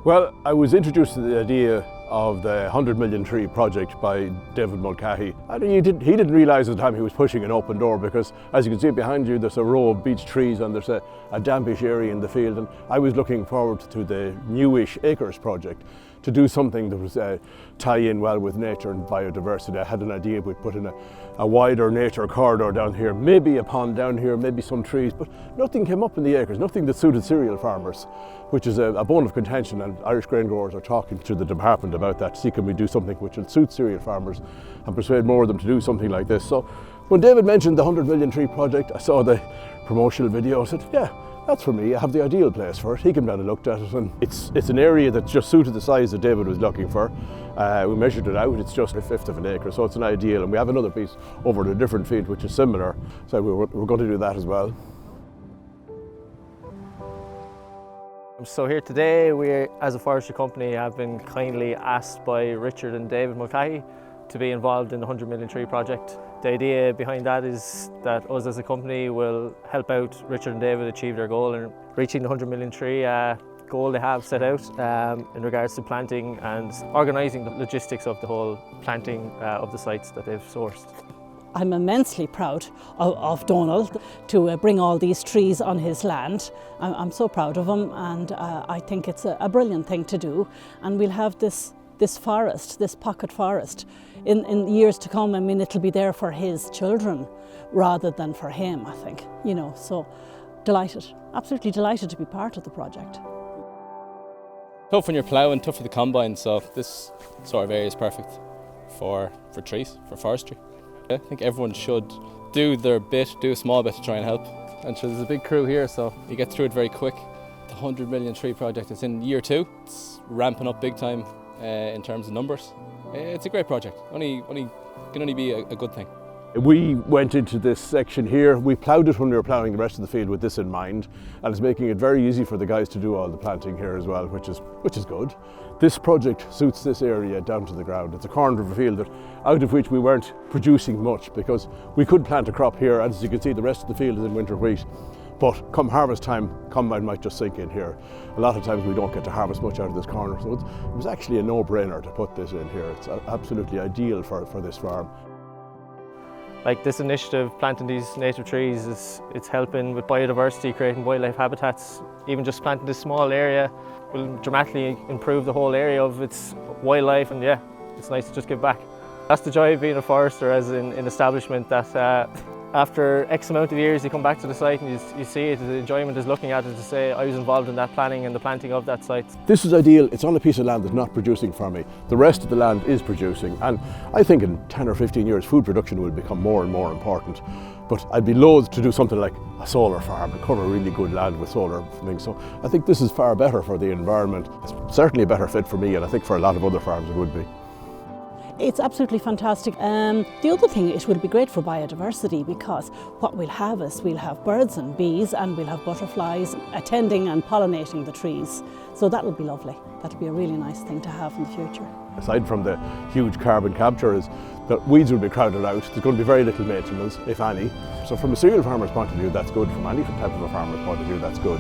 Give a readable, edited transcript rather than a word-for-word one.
Well, I was introduced to the idea of the 100 million tree project by Delvin Westmeath, and he didn't realise at the time he was pushing an open door, because as you can see behind you there's a row of beech trees and there's a dampish area in the field, and I was looking forward to the newish acres project to do something that was tie in well with nature and biodiversity. I had an idea we'd put in a wider nature corridor down here, maybe a pond down here, maybe some trees, but nothing came up in the acres, nothing that suited cereal farmers, which is a bone of contention, and Irish grain growers are talking to the department about that, see can we do something which will suit cereal farmers and persuade more of them to do something like this. So when David mentioned the 100 million tree project, I saw the promotional video, I said, yeah, that's for me, I have the ideal place for it. He came down and looked at it, and it's an area that just suited the size that David was looking for. We measured it out, it's just a fifth of an acre, so it's an ideal, and we have another piece over in a different field which is similar, so we're going to do that as well. So here today, we as a forestry company have been kindly asked by Richard and David Mulcahy to be involved in the 100 million tree project. The idea behind that is that us as a company will help out Richard and David achieve their goal in reaching the 100 million tree goal they have set out in regards to planting and organising the logistics of the whole planting of the sites that they've sourced. I'm immensely proud of Donald to bring all these trees on his land. I'm so proud of him, and I think it's a brilliant thing to do. And we'll have this forest, this pocket forest, in years to come. I mean, it'll be there for his children rather than for him, I think. You know, so delighted, absolutely delighted to be part of the project. Tough when you're ploughing, tough for the combine, so this sort of area is perfect for trees, for forestry. I think everyone should do their bit, do a small bit to try and help. And so there's a big crew here, so you get through it very quick. The 100 million tree project is in year 2. It's ramping up big time in terms of numbers. It's a great project, can only be a good thing. We went into this section here, we ploughed it when we were ploughing the rest of the field with this in mind, and it's making it very easy for the guys to do all the planting here as well, which is good. This project suits this area down to the ground. It's a corner of a field out of which we weren't producing much, because we could plant a crop here, and as you can see the rest of the field is in winter wheat. But come harvest time, combine might just sink in here. A lot of times we don't get to harvest much out of this corner, so it was actually a no-brainer to put this in here. It's absolutely ideal for this farm. Like this initiative, planting these native trees, it's helping with biodiversity, creating wildlife habitats. Even just planting this small area will dramatically improve the whole area of its wildlife, and yeah, it's nice to just give back. That's the joy of being a forester as in establishment, that after X amount of years you come back to the site and you see it, the enjoyment is looking at it to say I was involved in that planning and the planting of that site. This is ideal. It's on a piece of land that's not producing for me. The rest of the land is producing, and I think in 10 or 15 years food production will become more and more important. But I'd be loath to do something like a solar farm and cover really good land with solar things. So I think this is far better for the environment. It's certainly a better fit for me, and I think for a lot of other farms it would be. It's absolutely fantastic. The other thing, it will be great for biodiversity, because what we'll have is we'll have birds and bees, and we'll have butterflies attending and pollinating the trees. So that will be lovely. That'll be a really nice thing to have in the future. Aside from the huge carbon capture, is that weeds will be crowded out. There's going to be very little maintenance, if any. So from a cereal farmer's point of view, that's good. From any type of a farmer's point of view, that's good.